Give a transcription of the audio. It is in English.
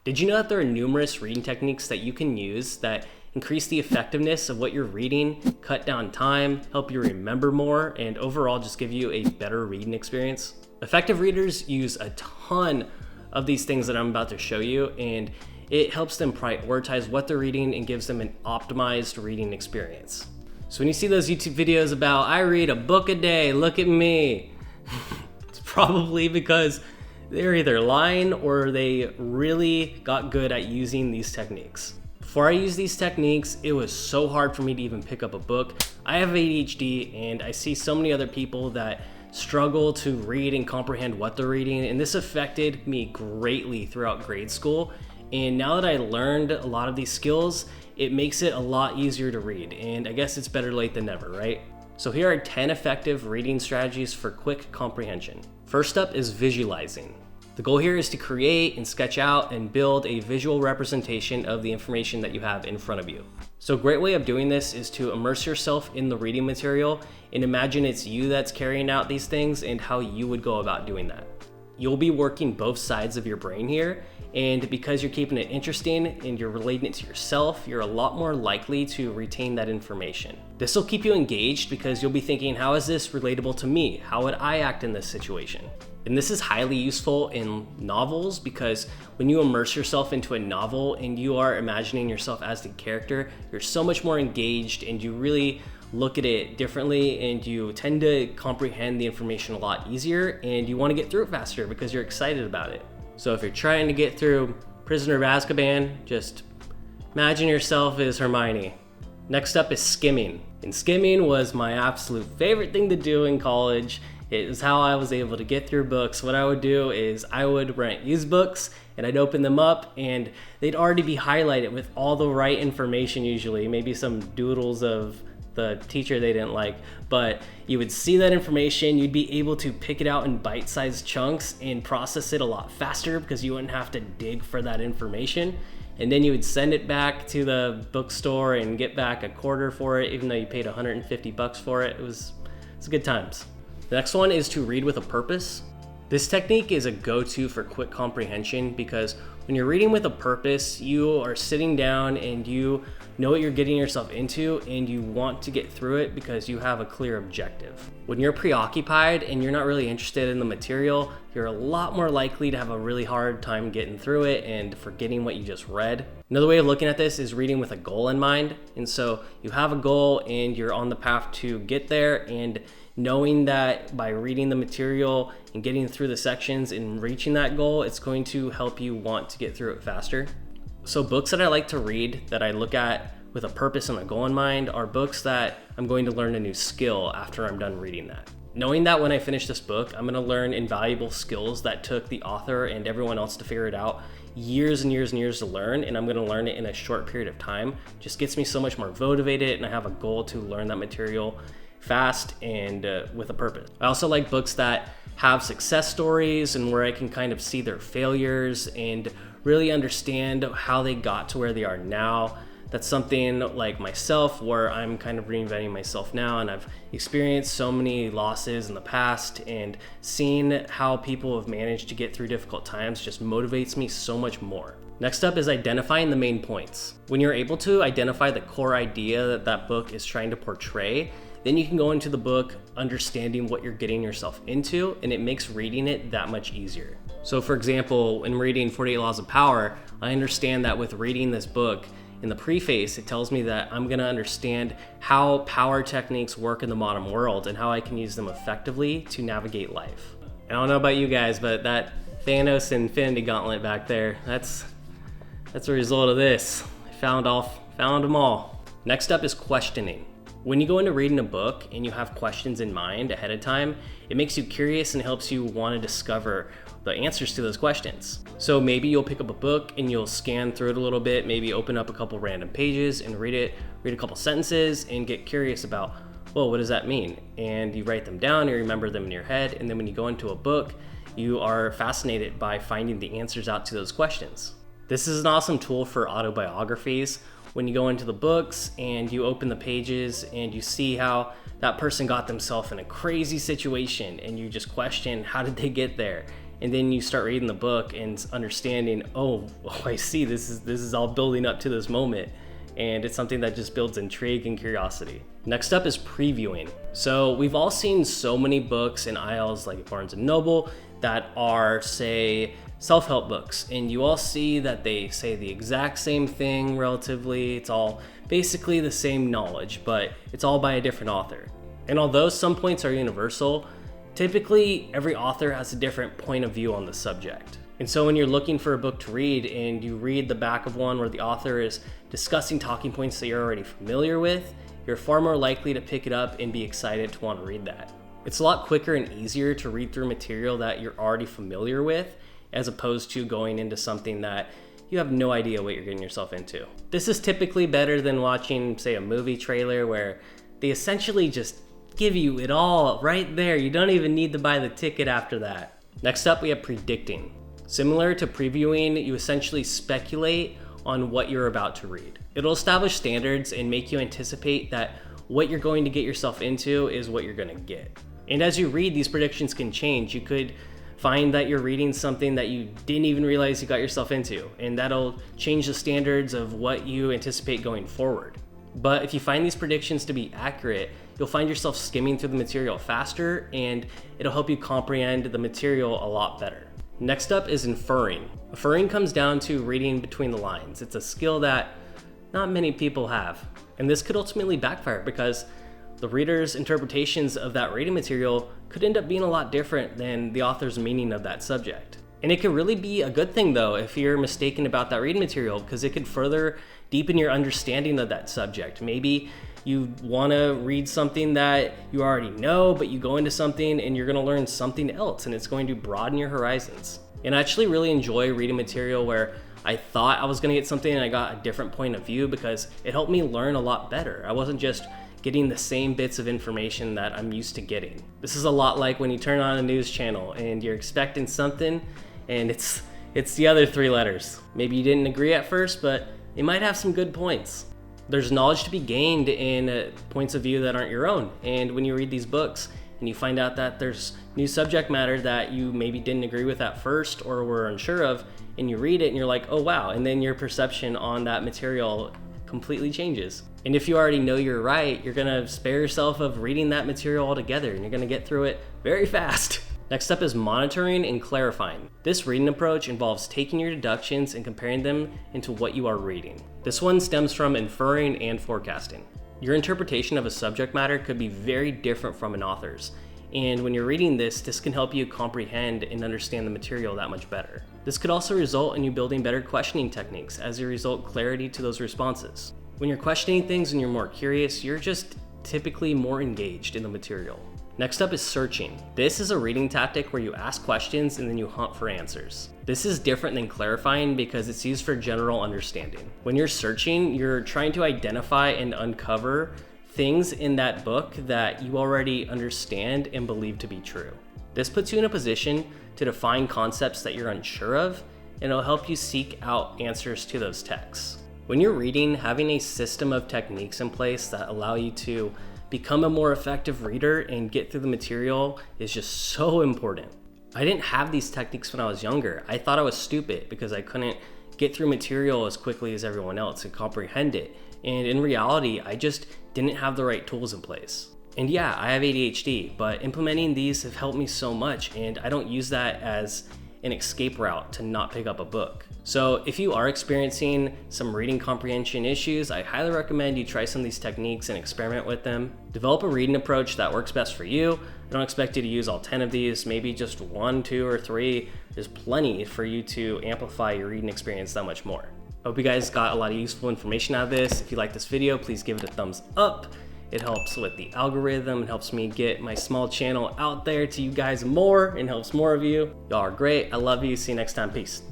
Did you know that there are numerous reading techniques that you can use that increase the effectiveness of what you're reading, cut down time, help you remember more, and overall just give you a better reading experience? Effective readers use a ton of these things that I'm about to show you, and it helps them prioritize what they're reading and gives them an optimized reading experience. So when you see those YouTube videos about, I read a book a day, look at me, it's probably because they're either lying or they really got good at using these techniques. Before I used these techniques, it was so hard for me to even pick up a book. I have ADHD and I see so many other people that struggle to read and comprehend what they're reading, and this affected me greatly throughout grade school. And now that I learned a lot of these skills, it makes it a lot easier to read, and I guess it's better late than never, right? So here are 10 effective reading strategies for quick comprehension. First up is visualizing. The goal here is to create and sketch out and build a visual representation of the information that you have in front of you. So a great way of doing this is to immerse yourself in the reading material and imagine it's you that's carrying out these things and how you would go about doing that. You'll be working both sides of your brain here, and because you're keeping it interesting and you're relating it to yourself, you're a lot more likely to retain that information. This will keep you engaged because you'll be thinking, how is this relatable to me? How would I act in this situation? And this is highly useful in novels because when you immerse yourself into a novel and you are imagining yourself as the character, you're so much more engaged and you really look at it differently and you tend to comprehend the information a lot easier and you want to get through it faster because you're excited about it. So if you're trying to get through Prisoner of Azkaban, just imagine yourself as Hermione. Next up is skimming. And skimming was my absolute favorite thing to do in college. It is how I was able to get through books. What I would do is I would rent used books and I'd open them up and they'd already be highlighted with all the right information usually, maybe some doodles of the teacher they didn't like, but you would see that information, you'd be able to pick it out in bite-sized chunks and process it a lot faster because you wouldn't have to dig for that information. And then you would send it back to the bookstore and get back a quarter for it, even though you paid $150 for it. It's good times. The next one is to read with a purpose. This technique is a go-to for quick comprehension because when you're reading with a purpose, you are sitting down and you know what you're getting yourself into and you want to get through it because you have a clear objective. When you're preoccupied and you're not really interested in the material, you're a lot more likely to have a really hard time getting through it and forgetting what you just read. Another way of looking at this is reading with a goal in mind. And so you have a goal and you're on the path to get there, and knowing that by reading the material and getting through the sections and reaching that goal, it's going to help you want to get through it faster. So books that I like to read that I look at with a purpose and a goal in mind are books that I'm going to learn a new skill after I'm done reading that. Knowing that when I finish this book, I'm going to learn invaluable skills that took the author and everyone else to figure it out years and years and years to learn, and I'm going to learn it in a short period of time, just gets me so much more motivated, and I have a goal to learn that material fast and with a purpose. I also like books that have success stories and where I can kind of see their failures and really understand how they got to where they are now. That's something like myself where I'm kind of reinventing myself now, and I've experienced so many losses in the past, and seeing how people have managed to get through difficult times just motivates me so much more. Next up is identifying the main points. When you're able to identify the core idea that that book is trying to portray, then you can go into the book understanding what you're getting yourself into, and it makes reading it that much easier. So for example, in reading 48 Laws of Power, I understand that with reading this book, in the preface, it tells me that I'm going to understand how power techniques work in the modern world and how I can use them effectively to navigate life. I don't know about you guys, but that Thanos Infinity Gauntlet back there, that's a result of this. I found them all. Next up is questioning. When you go into reading a book and you have questions in mind ahead of time, it makes you curious and helps you want to discover the answers to those questions. So maybe you'll pick up a book and you'll scan through it a little bit, maybe open up a couple random pages and read a couple sentences and get curious about, well, what does that mean? And you write them down, you remember them in your head, and then when you go into a book, you are fascinated by finding the answers out to those questions. This is an awesome tool for autobiographies. When you go into the books and you open the pages and you see how that person got themselves in a crazy situation and you just question, how did they get there? and then you start reading the book and understanding, oh, I see, this is all building up to this moment. And it's something that just builds intrigue and curiosity. Next up is previewing. So we've all seen so many books in aisles like Barnes & Noble that are, say, self-help books, and you all see that they say the exact same thing relatively. It's all basically the same knowledge, but it's all by a different author. And although some points are universal, typically every author has a different point of view on the subject. And so when you're looking for a book to read and you read the back of one where the author is discussing talking points that you're already familiar with, you're far more likely to pick it up and be excited to want to read that. It's a lot quicker and easier to read through material that you're already familiar with, as opposed to going into something that you have no idea what you're getting yourself into. This is typically better than watching, say, a movie trailer where they essentially just give you it all right there. You don't even need to buy the ticket after that. Next up, we have predicting. Similar to previewing, you essentially speculate on what you're about to read. It'll establish standards and make you anticipate that what you're going to get yourself into is what you're going to get. And as you read, these predictions can change. You could find that you're reading something that you didn't even realize you got yourself into, and that'll change the standards of what you anticipate going forward. But if you find these predictions to be accurate, you'll find yourself skimming through the material faster, and it'll help you comprehend the material a lot better. Next up is inferring. Inferring comes down to reading between the lines. It's a skill that not many people have, and this could ultimately backfire because the reader's interpretations of that reading material could end up being a lot different than the author's meaning of that subject. And it could really be a good thing though if you're mistaken about that reading material, because it could further deepen your understanding of that subject. Maybe you want to read something that you already know, but you go into something and you're going to learn something else, and it's going to broaden your horizons. And I actually really enjoy reading material where I thought I was going to get something and I got a different point of view, because it helped me learn a lot better. I wasn't just getting the same bits of information that I'm used to getting. This is a lot like when you turn on a news channel and you're expecting something and it's the other three letters. Maybe you didn't agree at first, but it might have some good points. There's knowledge to be gained in points of view that aren't your own. And when you read these books and you find out that there's new subject matter that you maybe didn't agree with at first or were unsure of, and you read it and you're like, oh wow, and then your perception on that material completely changes. And if you already know you're right, you're gonna spare yourself of reading that material altogether, and you're gonna get through it very fast. Next up is monitoring and clarifying. This reading approach involves taking your deductions and comparing them into what you are reading. This one stems from inferring and forecasting. Your interpretation of a subject matter could be very different from an author's, and when you're reading this can help you comprehend and understand the material that much better. This could also result in you building better questioning techniques, as you result clarity to those responses. When you're questioning things and you're more curious, you're just typically more engaged in the material. Next up is searching. This is a reading tactic where you ask questions and then you hunt for answers. This is different than clarifying because it's used for general understanding. When you're searching, you're trying to identify and uncover things in that book that you already understand and believe to be true. This puts you in a position to define concepts that you're unsure of, and it'll help you seek out answers to those texts. When you're reading, having a system of techniques in place that allow you to become a more effective reader and get through the material is just so important. I didn't have these techniques when I was younger. I thought I was stupid because I couldn't get through material as quickly as everyone else and comprehend it. And in reality, I just didn't have the right tools in place. And yeah, I have ADHD, but implementing these have helped me so much, and I don't use that as an escape route to not pick up a book. So if you are experiencing some reading comprehension issues, I highly recommend you try some of these techniques and experiment with them. Develop a reading approach that works best for you. I don't expect you to use all 10 of these, maybe just 1, 2, or 3. There's plenty for you to amplify your reading experience that much more. I hope you guys got a lot of useful information out of this. If you like this video, please give it a thumbs up. It helps with the algorithm. It helps me get my small channel out there to you guys more and helps more of you. Y'all are great. I love you. See you next time. Peace.